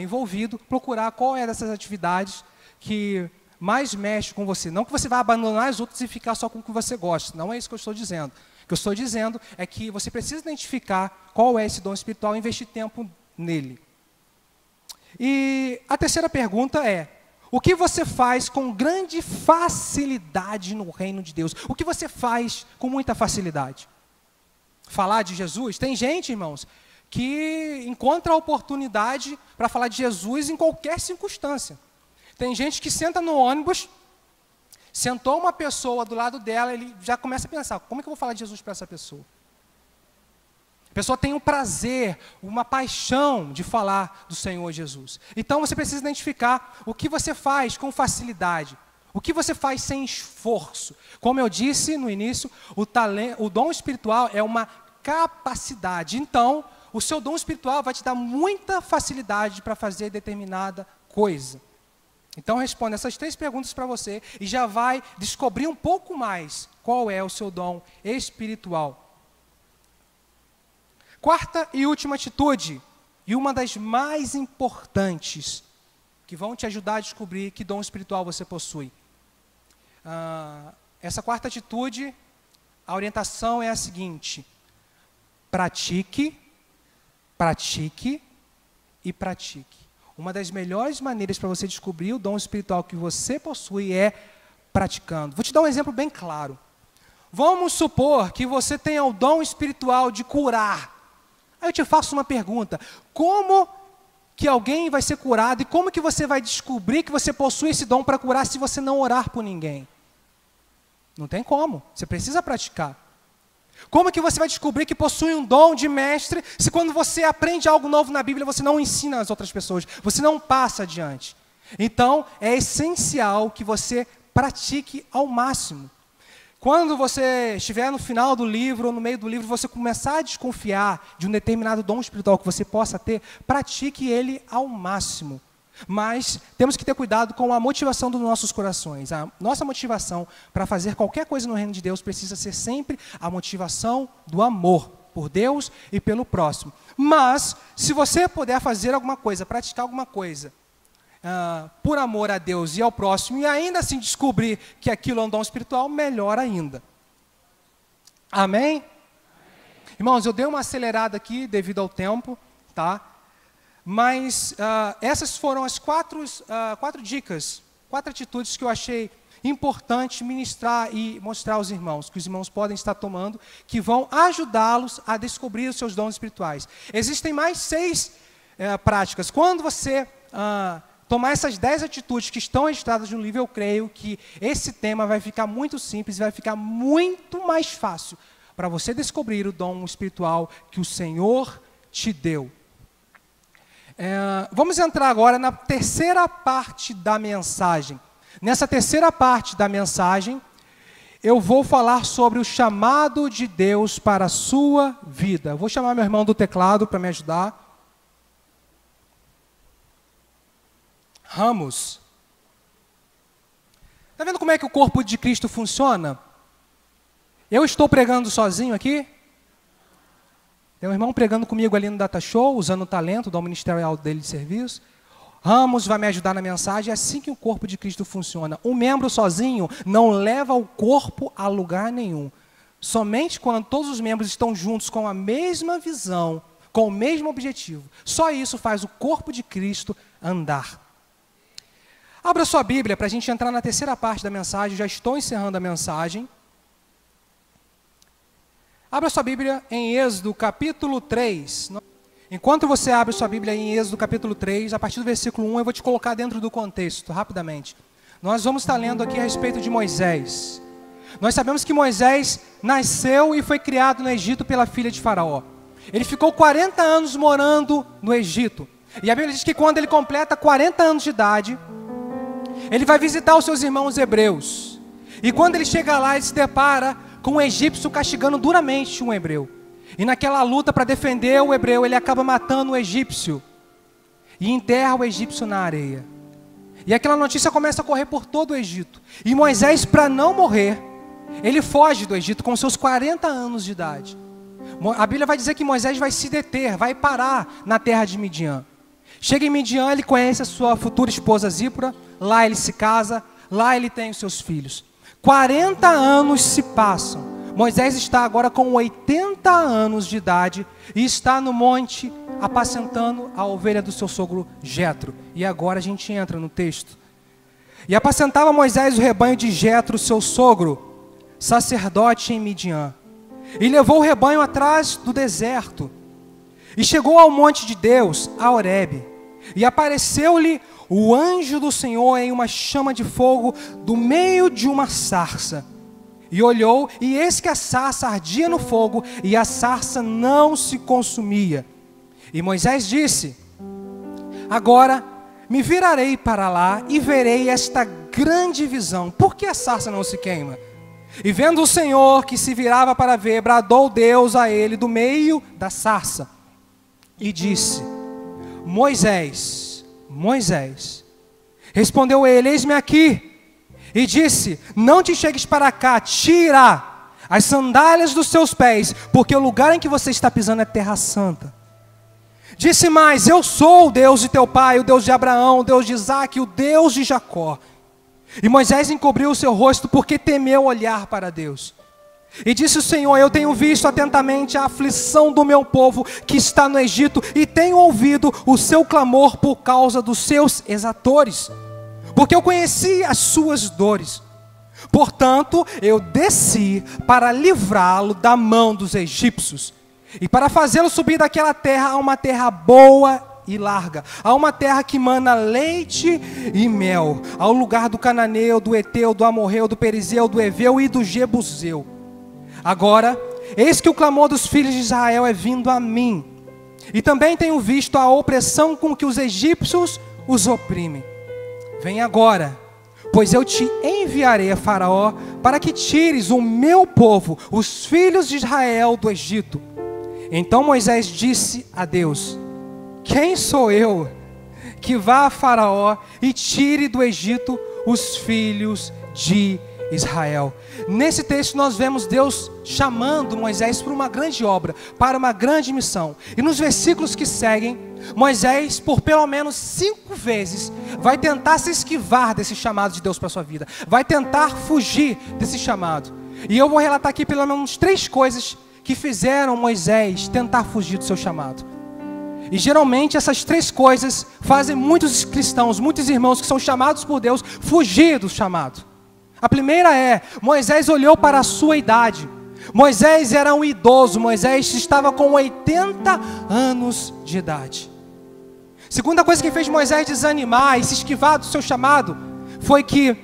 S2: envolvido, procurar qual é dessas atividades que mais mexe com você. Não que você vai abandonar as outras e ficar só com o que você gosta. Não é isso que eu estou dizendo. O que eu estou dizendo é que você precisa identificar qual é esse dom espiritual e investir tempo nele. E a terceira pergunta é: o que você faz com grande facilidade no reino de Deus? O que você faz com muita facilidade? Falar de Jesus? Tem gente, irmãos, que encontra a oportunidade para falar de Jesus em qualquer circunstância. Tem gente que senta no ônibus, sentou uma pessoa do lado dela, ele já começa a pensar: como é que eu vou falar de Jesus para essa pessoa? A pessoa tem um prazer, uma paixão de falar do Senhor Jesus. Então você precisa identificar o que você faz com facilidade, o que você faz sem esforço. Como eu disse no início, o dom espiritual é uma capacidade. Então, o seu dom espiritual vai te dar muita facilidade para fazer determinada coisa. Então responda essas 3 perguntas para você e já vai descobrir um pouco mais qual é o seu dom espiritual. Quarta e última atitude, e uma das mais importantes, que vão te ajudar a descobrir que dom espiritual você possui. Essa quarta atitude, a orientação é a seguinte: pratique, pratique e pratique. Uma das melhores maneiras para você descobrir o dom espiritual que você possui é praticando. Vou te dar um exemplo bem claro. Vamos supor que você tenha o dom espiritual de curar. Aí eu te faço uma pergunta: como que alguém vai ser curado e como que você vai descobrir que você possui esse dom para curar se você não orar por ninguém? Não tem como, você precisa praticar. Como que você vai descobrir que possui um dom de mestre se quando você aprende algo novo na Bíblia você não ensina às outras pessoas, você não passa adiante? Então é essencial que você pratique ao máximo. Quando você estiver no final do livro ou no meio do livro, você começar a desconfiar de um determinado dom espiritual que você possa ter, pratique ele ao máximo. Mas temos que ter cuidado com a motivação dos nossos corações. A nossa motivação para fazer qualquer coisa no reino de Deus precisa ser sempre a motivação do amor por Deus e pelo próximo. Mas, se você puder fazer alguma coisa, praticar alguma coisa, por amor a Deus e ao próximo, e ainda assim descobrir que aquilo é um dom espiritual, melhor ainda. Amém? Amém. Irmãos, eu dei uma acelerada aqui devido ao tempo, tá? Mas essas foram as 4 dicas, 4 atitudes que eu achei importante ministrar e mostrar aos irmãos, que os irmãos podem estar tomando, que vão ajudá-los a descobrir os seus dons espirituais. Existem mais 6 práticas. Quando você tomar essas 10 atitudes que estão registradas no livro, eu creio que esse tema vai ficar muito simples, vai ficar muito mais fácil para você descobrir o dom espiritual que o Senhor te deu. Vamos entrar agora na terceira parte da mensagem. Nessa terceira parte da mensagem, eu vou falar sobre o chamado de Deus para a sua vida. Eu vou chamar meu irmão do teclado para me ajudar. Ramos. Está vendo como é que o corpo de Cristo funciona? Eu estou pregando sozinho aqui. Tem um irmão pregando comigo ali no Data Show, usando o talento do ministerial dele de serviço. Ramos vai me ajudar na mensagem. É assim que o corpo de Cristo funciona. Um membro sozinho não leva o corpo a lugar nenhum. Somente quando todos os membros estão juntos com a mesma visão, com o mesmo objetivo. Só isso faz o corpo de Cristo andar. Abra sua Bíblia para a gente entrar na terceira parte da mensagem. Já estou encerrando a mensagem. Abra sua Bíblia em Êxodo capítulo 3. Enquanto você abre sua Bíblia em Êxodo capítulo 3, a partir do versículo 1, eu vou te colocar dentro do contexto, rapidamente. Nós vamos estar lendo aqui a respeito de Moisés. Nós sabemos que Moisés nasceu e foi criado no Egito pela filha de Faraó. Ele ficou 40 anos morando no Egito. E a Bíblia diz que quando ele completa 40 anos de idade, ele vai visitar os seus irmãos hebreus. E quando ele chega lá, ele se depara com um egípcio castigando duramente um hebreu. E naquela luta para defender o hebreu, ele acaba matando o egípcio. E enterra o egípcio na areia. E aquela notícia começa a correr por todo o Egito. E Moisés, para não morrer, ele foge do Egito com seus 40 anos de idade. A Bíblia vai dizer que Moisés vai se deter, vai parar na terra de Midian. Chega em Midian, ele conhece a sua futura esposa Zípora. Lá ele se casa, lá ele tem os seus filhos. 40 anos se passam. Moisés está agora com 80 anos de idade e está no monte apacentando a ovelha do seu sogro Jetro. E agora a gente entra no texto. E apacentava Moisés o rebanho de Jetro, seu sogro, sacerdote em Midian. E levou o rebanho atrás do deserto. E chegou ao monte de Deus, a Horebe. E apareceu-lhe o anjo do Senhor em uma chama de fogo do meio de uma sarça. E olhou, e eis que a sarça ardia no fogo, e a sarça não se consumia. E Moisés disse: agora me virarei para lá e verei esta grande visão. Por que a sarça não se queima? E vendo o Senhor que se virava para ver, bradou Deus a ele do meio da sarça. E disse: Moisés, Moisés. Respondeu ele: eis-me aqui. E disse: não te chegues para cá, tira as sandálias dos seus pés, porque o lugar em que você está pisando é terra santa. Disse mais: eu sou o Deus de teu pai, o Deus de Abraão, o Deus de Isaque, o Deus de Jacó. E Moisés encobriu o seu rosto, porque temeu olhar para Deus. E disse o Senhor: eu tenho visto atentamente a aflição do meu povo que está no Egito, e tenho ouvido o seu clamor por causa dos seus exatores, porque eu conheci as suas dores. Portanto, eu desci para livrá-lo da mão dos egípcios, e para fazê-lo subir daquela terra a uma terra boa e larga, a uma terra que mana leite e mel, ao lugar do cananeu, do eteu, do amorreu, do perizeu, do eveu e do jebuseu. Agora, eis que o clamor dos filhos de Israel é vindo a mim, e também tenho visto a opressão com que os egípcios os oprimem. Vem agora, pois eu te enviarei a Faraó, para que tires o meu povo, os filhos de Israel, do Egito. Então Moisés disse a Deus: quem sou eu que vá a Faraó e tire do Egito os filhos de Israel? Nesse texto nós vemos Deus chamando Moisés para uma grande obra, para uma grande missão. E nos versículos que seguem, Moisés, por pelo menos 5 vezes, vai tentar se esquivar desse chamado de Deus para a sua vida. Vai tentar fugir desse chamado. E eu vou relatar aqui pelo menos 3 coisas que fizeram Moisés tentar fugir do seu chamado. E geralmente essas 3 coisas fazem muitos cristãos, muitos irmãos que são chamados por Deus, fugir do chamado. A primeira é: Moisés olhou para a sua idade. Moisés era um idoso, Moisés estava com 80 anos de idade. Segunda coisa que fez Moisés desanimar e se esquivar do seu chamado, foi que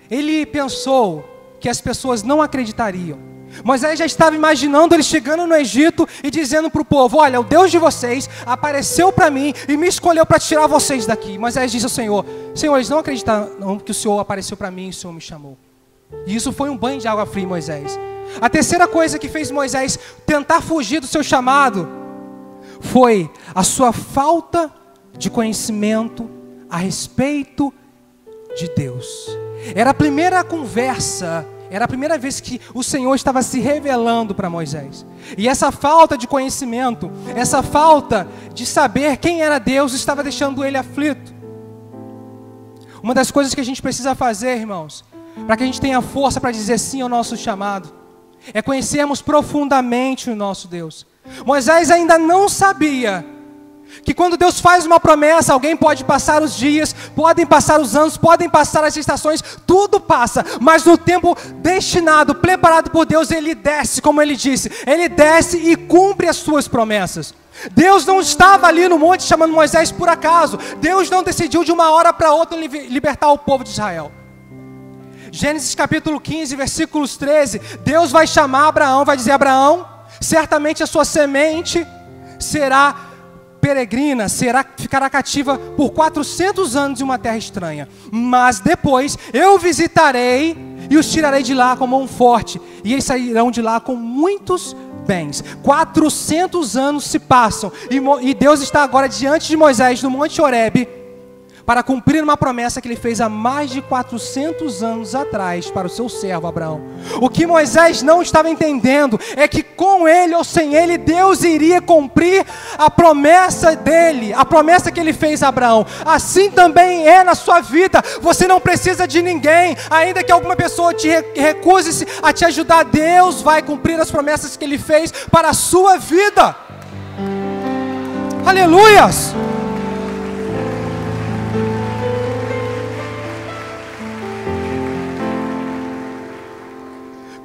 S2: ele pensou que as pessoas não acreditariam. Moisés já estava imaginando ele chegando no Egito e dizendo para o povo: olha, o Deus de vocês apareceu para mim e me escolheu para tirar vocês daqui. Moisés disse ao Senhor: Senhor, eles não acreditaram que o Senhor apareceu para mim e o Senhor me chamou. E isso foi um banho de água fria em Moisés. A terceira coisa que fez Moisés tentar fugir do seu chamado foi a sua falta de conhecimento a respeito de Deus. Era a primeira conversa, era a primeira vez que o Senhor estava se revelando para Moisés. E essa falta de conhecimento, essa falta de saber quem era Deus, estava deixando ele aflito. Uma das coisas que a gente precisa fazer, irmãos, para que a gente tenha força para dizer sim ao nosso chamado, é conhecermos profundamente o nosso Deus. Moisés ainda não sabia que quando Deus faz uma promessa, alguém pode passar os dias, podem passar os anos, podem passar as estações, tudo passa, mas no tempo destinado, preparado por Deus, ele desce, como ele disse, ele desce e cumpre as suas promessas. Deus não estava ali no monte chamando Moisés por acaso. Deus não decidiu de uma hora para outra libertar o povo de Israel. Gênesis capítulo 15, versículos 13, Deus vai chamar Abraão, vai dizer: Abraão, certamente a sua semente será peregrina, ficará cativa por 400 anos em uma terra estranha, mas depois eu visitarei e os tirarei de lá como um forte, e eles sairão de lá com muitos bens. 400 anos se passam, e Deus está agora diante de Moisés no Monte Horebe, para cumprir uma promessa que ele fez há mais de 400 anos atrás para o seu servo Abraão. O que Moisés não estava entendendo é que com ele ou sem ele, Deus iria cumprir a promessa dele, a promessa que ele fez a Abraão. Assim também é na sua vida. Você não precisa de ninguém, ainda que alguma pessoa te recuse a te ajudar, Deus vai cumprir as promessas que ele fez para a sua vida. Aleluias!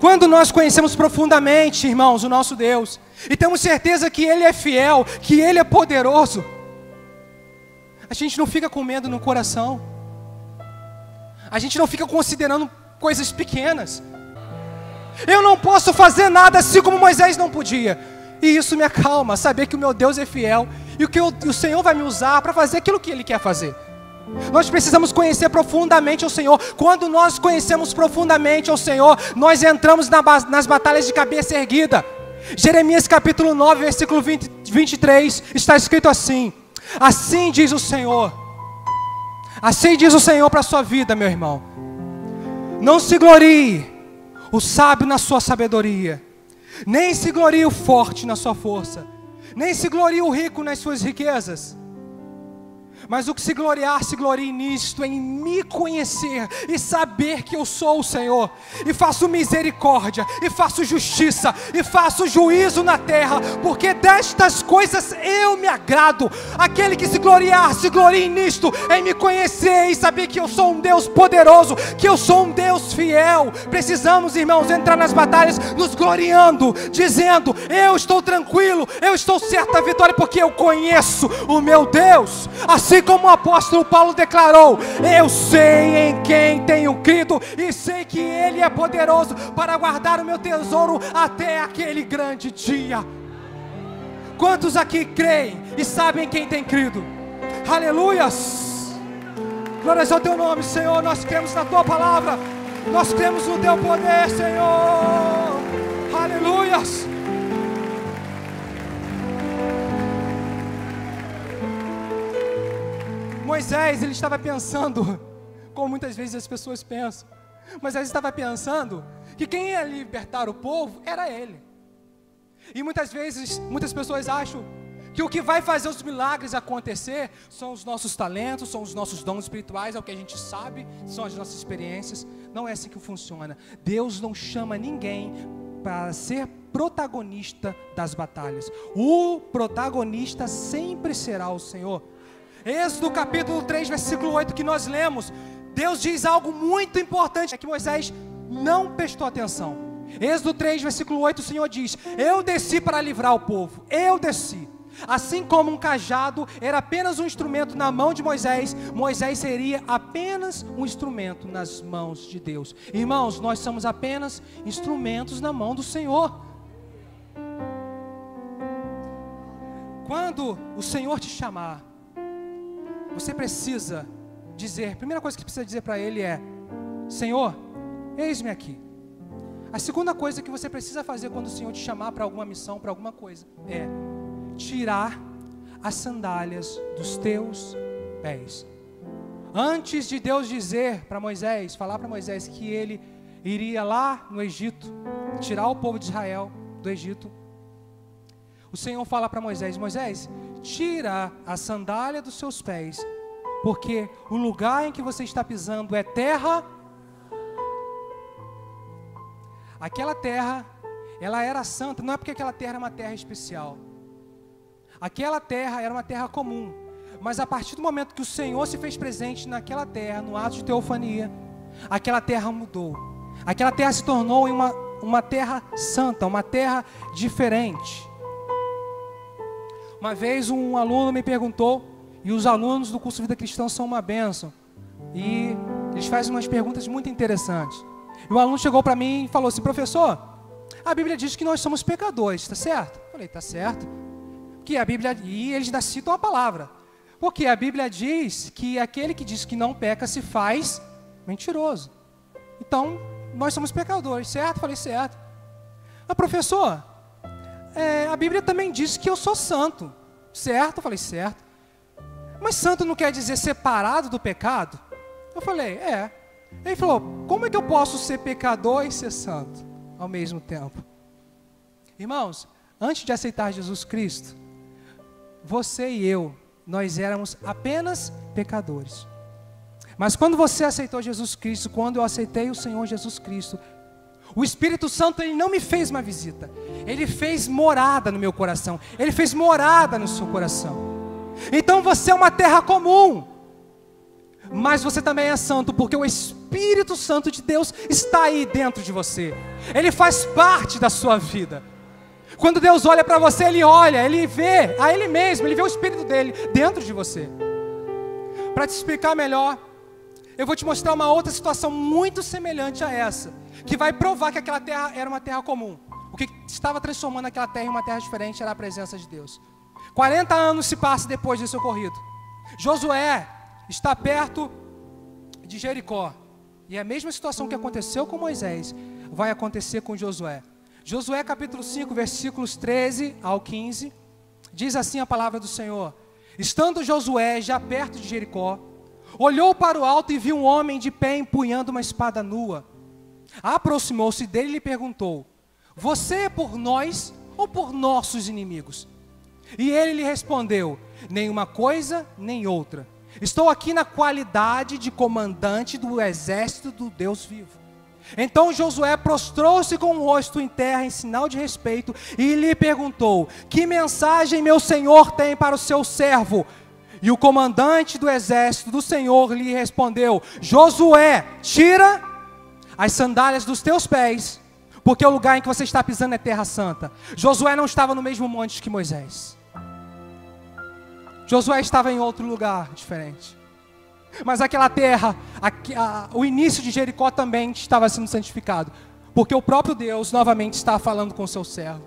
S2: Quando nós conhecemos profundamente, irmãos, o nosso Deus, e temos certeza que Ele é fiel, que Ele é poderoso, a gente não fica com medo no coração, a gente não fica considerando coisas pequenas. Eu não posso fazer nada assim como Moisés não podia. E isso me acalma, saber que o meu Deus é fiel e que o Senhor vai me usar para fazer aquilo que Ele quer fazer. Nós precisamos conhecer profundamente o Senhor. Quando nós conhecemos profundamente o Senhor, nós entramos nas batalhas de cabeça erguida. Jeremias capítulo 9, versículo 23, está escrito assim: assim diz o Senhor. Assim diz o Senhor para a sua vida, meu irmão. Não se glorie o sábio na sua sabedoria, nem se glorie o forte na sua força, nem se glorie o rico nas suas riquezas. Mas o que se gloriar, se glorie nisto, em me conhecer e saber que eu sou o Senhor, e faço misericórdia, e faço justiça, e faço juízo na terra, porque destas coisas eu me agrado. Aquele que se gloriar, se glorie nisto, em me conhecer e saber que eu sou um Deus poderoso, que eu sou um Deus fiel. Precisamos, irmãos, entrar nas batalhas nos gloriando, dizendo: eu estou tranquilo, eu estou certo da vitória, porque eu conheço o meu Deus. Assim como o apóstolo Paulo declarou: eu sei em quem tenho crido e sei que Ele é poderoso para guardar o meu tesouro até aquele grande dia. Quantos aqui creem e sabem quem tem crido? Aleluias! Glórias ao Teu nome, Senhor. Nós cremos na Tua palavra, nós cremos no Teu poder, Senhor. Aleluias! Moisés, ele estava pensando, como muitas vezes as pessoas pensam, Moisés estava pensando que quem ia libertar o povo era ele. E muitas vezes, muitas pessoas acham que o que vai fazer os milagres acontecer são os nossos talentos, são os nossos dons espirituais, é o que a gente sabe, são as nossas experiências. Não é assim que funciona. Deus não chama ninguém para ser protagonista das batalhas. O protagonista sempre será o Senhor. Êxodo capítulo 3, versículo 8 que nós lemos, Deus diz algo muito importante, é que Moisés não prestou atenção. Êxodo 3, versículo 8, o Senhor diz: eu desci para livrar o povo, eu desci. Assim como um cajado era apenas um instrumento na mão de Moisés, Moisés seria apenas um instrumento nas mãos de Deus. Irmãos, nós somos apenas instrumentos na mão do Senhor. Quando o Senhor te chamar, você precisa dizer, a primeira coisa que precisa dizer para Ele é: Senhor, eis-me aqui. A segunda coisa que você precisa fazer quando o Senhor te chamar para alguma missão, para alguma coisa, é tirar as sandálias dos teus pés. Antes de Deus dizer para Moisés, falar para Moisés que ele iria lá no Egito, tirar o povo de Israel do Egito, o Senhor fala para Moisés: Moisés, tira a sandália dos seus pés, porque o lugar em que você está pisando é terra. Aquela terra, ela era santa, não é porque aquela terra era uma terra especial. Aquela terra era uma terra comum, mas a partir do momento que o Senhor se fez presente naquela terra, no ato de teofania, aquela terra mudou. Aquela terra se tornou uma terra santa, uma terra diferente. Uma vez um aluno me perguntou, e os alunos do curso Vida Cristã são uma bênção, e eles fazem umas perguntas muito interessantes. E o aluno chegou para mim e falou assim: professor, a Bíblia diz que nós somos pecadores, está certo? Eu falei: está certo. Que a Bíblia, e eles ainda citam a palavra, porque a Bíblia diz que aquele que diz que não peca se faz mentiroso. Então, nós somos pecadores, certo? Eu falei: certo. Mas professor, a Bíblia também diz que eu sou santo, certo? Eu falei: certo. Mas santo não quer dizer separado do pecado? Eu falei: é. Ele falou: como é que eu posso ser pecador e ser santo ao mesmo tempo? Irmãos, antes de aceitar Jesus Cristo, você e eu, nós éramos apenas pecadores. Mas quando você aceitou Jesus Cristo, quando eu aceitei o Senhor Jesus Cristo, o Espírito Santo, Ele não me fez uma visita, Ele fez morada no meu coração, Ele fez morada no seu coração. Então você é uma terra comum, mas você também é santo, porque o Espírito Santo de Deus está aí dentro de você. Ele faz parte da sua vida. Quando Deus olha para você, Ele olha, Ele vê a Ele mesmo, Ele vê o Espírito dEle dentro de você. Para te explicar melhor, eu vou te mostrar uma outra situação muito semelhante a essa. que vai provar que aquela terra era uma terra comum. O que estava transformando aquela terra em uma terra diferente era a presença de Deus. 40 anos se passam depois desse ocorrido. Josué está perto de Jericó. E a mesma situação que aconteceu com Moisés vai acontecer com Josué. Josué capítulo 5, versículos 13 ao 15, diz assim a palavra do Senhor: estando Josué já perto de Jericó, olhou para o alto e viu um homem de pé empunhando uma espada nua. Aproximou-se dele e lhe perguntou: você é por nós ou por nossos inimigos? E ele lhe respondeu: nenhuma coisa nem outra. Estou aqui na qualidade de comandante do exército do Deus vivo. Então Josué prostrou-se com o rosto em terra em sinal de respeito e lhe perguntou: que mensagem meu senhor tem para o seu servo? E o comandante do exército do Senhor lhe respondeu: Josué, tira as sandálias dos teus pés, porque o lugar em que você está pisando é terra santa. Josué não estava no mesmo monte que Moisés. Josué estava em outro lugar diferente. Mas aquela terra, o início de Jericó também estava sendo santificado, porque o próprio Deus novamente está falando com o seu servo.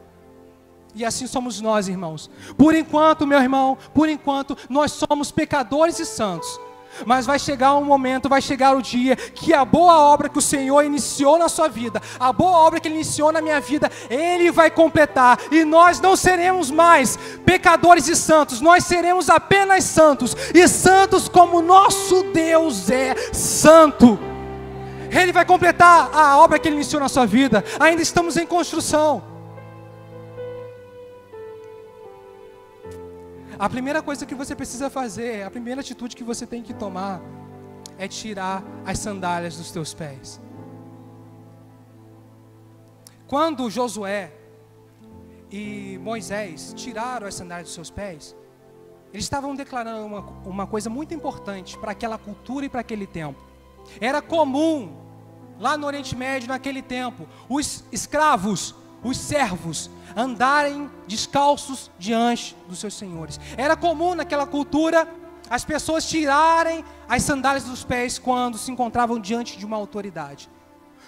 S2: E assim somos nós, irmãos. Por enquanto, meu irmão, por enquanto, nós somos pecadores e santos. Mas vai chegar um momento, vai chegar o dia que a boa obra que o Senhor iniciou na sua vida, a boa obra que Ele iniciou na minha vida, Ele vai completar. E nós não seremos mais pecadores e santos, nós seremos apenas santos. E santos como nosso Deus é santo. Ele vai completar a obra que Ele iniciou na sua vida. Ainda estamos em construção. A primeira coisa que você precisa fazer, a primeira atitude que você tem que tomar é tirar as sandálias dos teus pés. Quando Josué e Moisés tiraram as sandálias dos seus pés, eles estavam declarando uma coisa muito importante para aquela cultura e para aquele tempo. Era comum, lá no Oriente Médio, naquele tempo, os escravos, os servos, andarem descalços diante dos seus senhores. Era comum naquela cultura as pessoas tirarem as sandálias dos pés quando se encontravam diante de uma autoridade.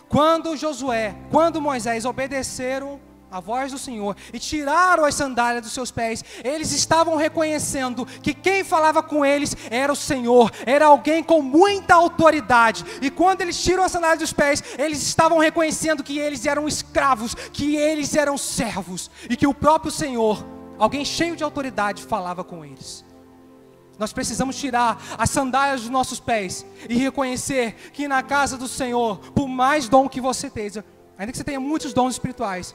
S2: Quando Josué, quando Moisés obedeceram a voz do Senhor e tiraram as sandálias dos seus pés, eles estavam reconhecendo que quem falava com eles era o Senhor, era alguém com muita autoridade. E quando eles tiram as sandálias dos pés, eles estavam reconhecendo que eles eram escravos, que eles eram servos, e que o próprio Senhor, alguém cheio de autoridade, falava com eles. Nós precisamos tirar as sandálias dos nossos pés e reconhecer que na casa do Senhor, por mais dom que você tenha, ainda que você tenha muitos dons espirituais,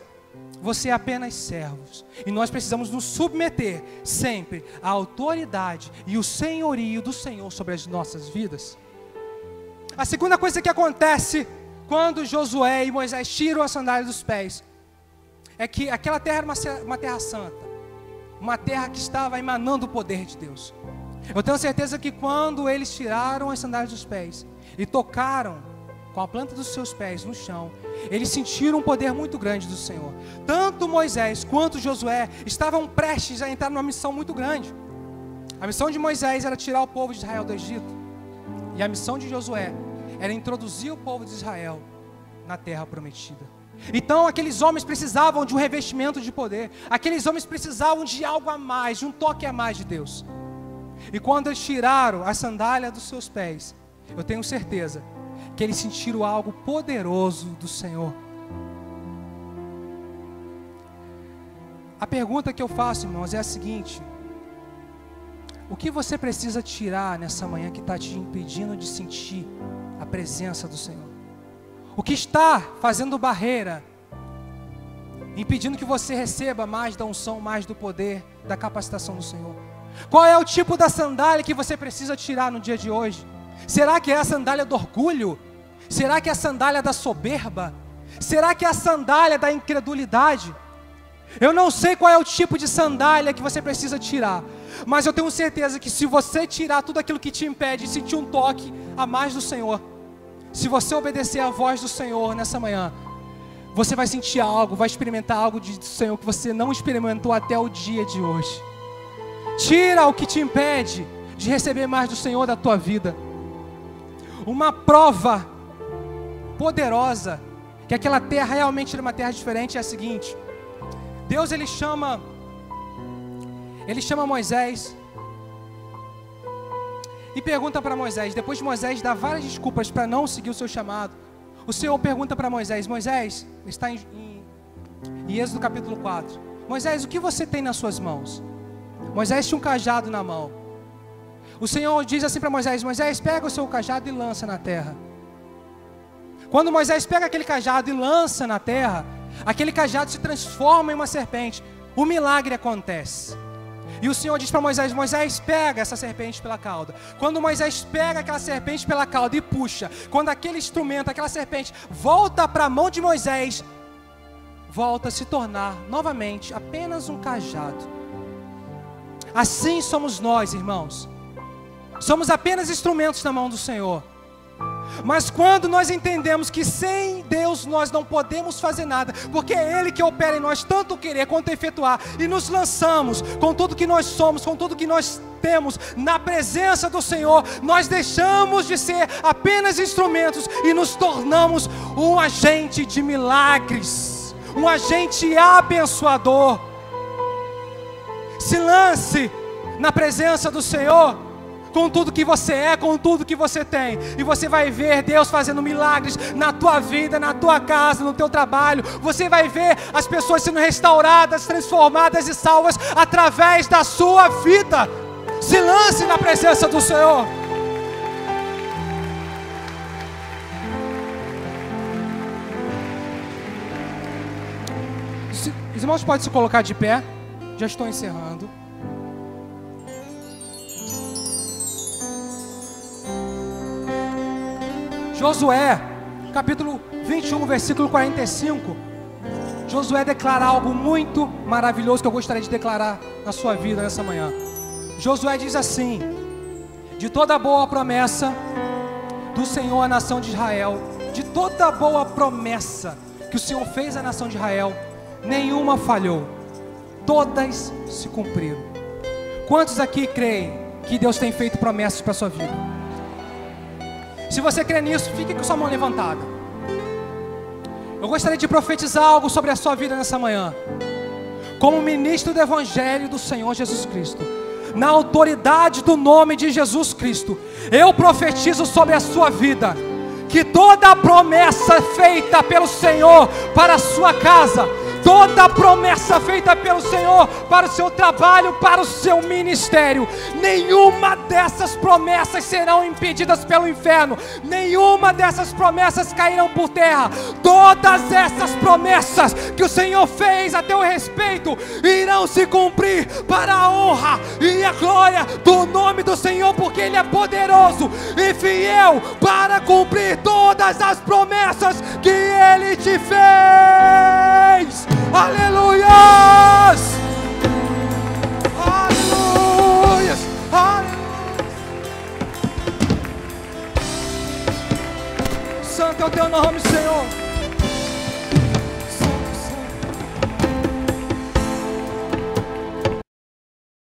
S2: você é apenas servos. E nós precisamos nos submeter sempre à autoridade e o senhorio do Senhor sobre as nossas vidas. A segunda coisa que acontece quando Josué e Moisés tiram as sandálias dos pés é que aquela terra era uma terra santa, uma terra que estava emanando o poder de Deus. Eu tenho certeza que quando eles tiraram as sandálias dos pés e tocaram com a planta dos seus pés no chão, eles sentiram um poder muito grande do Senhor. Tanto Moisés quanto Josué estavam prestes a entrar numa missão muito grande. A missão de Moisés era tirar o povo de Israel do Egito, e a missão de Josué era introduzir o povo de Israel na terra prometida. Então aqueles homens precisavam de um revestimento de poder, aqueles homens precisavam de algo a mais, de um toque a mais de Deus. E quando eles tiraram a sandália dos seus pés, eu tenho certeza que eles sentiram algo poderoso do Senhor. A pergunta que eu faço, irmãos, é a seguinte: o que você precisa tirar nessa manhã que está te impedindo de sentir a presença do Senhor? O que está fazendo barreira, impedindo que você receba mais da unção, mais do poder, da capacitação do Senhor? Qual é o tipo da sandália que você precisa tirar no dia de hoje? Será que é a sandália do orgulho? Será que é a sandália da soberba? Será que é a sandália da incredulidade? Eu não sei qual é o tipo de sandália que você precisa tirar, mas eu tenho certeza que se você tirar tudo aquilo que te impede de sentir um toque a mais do Senhor, se você obedecer à voz do Senhor nessa manhã, você vai sentir algo, vai experimentar algo do Senhor que você não experimentou até o dia de hoje. Tira o que te impede de receber mais do Senhor da tua vida. Uma prova poderosa que aquela terra realmente era uma terra diferente, é a seguinte: Deus ele chama Moisés e pergunta para Moisés, depois de Moisés dar várias desculpas para não seguir o seu chamado, o Senhor pergunta para Moisés, está em Êxodo capítulo 4, Moisés, o que você tem nas suas mãos? Moisés tinha um cajado na mão. O Senhor diz assim para Moisés, pega o seu cajado e lança na terra. Quando Moisés pega aquele cajado e lança na terra, aquele cajado se transforma em uma serpente. O milagre acontece. E o Senhor diz para Moisés, pega essa serpente pela cauda. Quando Moisés pega aquela serpente pela cauda e puxa, quando aquele instrumento, aquela serpente, volta para a mão de Moisés, volta a se tornar novamente apenas um cajado. Assim somos nós, irmãos. Somos apenas instrumentos na mão do Senhor. Mas quando nós entendemos que sem Deus nós não podemos fazer nada, porque é Ele que opera em nós tanto querer quanto efetuar, e nos lançamos com tudo que nós somos, com tudo que nós temos na presença do Senhor, nós deixamos de ser apenas instrumentos e nos tornamos um agente de milagres, um agente abençoador. Se lance na presença do Senhor com tudo que você é, com tudo que você tem, e você vai ver Deus fazendo milagres na tua vida, na tua casa, no teu trabalho. Você vai ver as pessoas sendo restauradas, transformadas e salvas através da sua vida. Se lance na presença do Senhor. Os irmãos podem se colocar de pé. Já estou encerrando. Josué, capítulo 21, versículo 45. Josué declara algo muito maravilhoso que eu gostaria de declarar na sua vida nessa manhã. Josué diz assim: de toda boa promessa do Senhor à nação de Israel, de toda boa promessa que o Senhor fez à nação de Israel, nenhuma falhou, todas se cumpriram. Quantos aqui creem que Deus tem feito promessas para a sua vida? Se você crê nisso, fique com sua mão levantada. Eu gostaria de profetizar algo sobre a sua vida nessa manhã. Como ministro do Evangelho do Senhor Jesus Cristo, na autoridade do nome de Jesus Cristo, eu profetizo sobre a sua vida, que toda a promessa feita pelo Senhor para a sua casa, toda a promessa feita pelo Senhor para o seu trabalho, para o seu ministério, nenhuma dessas promessas serão impedidas pelo inferno, nenhuma dessas promessas cairão por terra. Todas essas promessas que o Senhor fez a teu respeito irão se cumprir para a honra e a glória do nome do Senhor, porque Ele é poderoso e fiel para cumprir todas as promessas que Ele te fez. Aleluias! Aleluias! Aleluias! Santo é o teu nome, Senhor.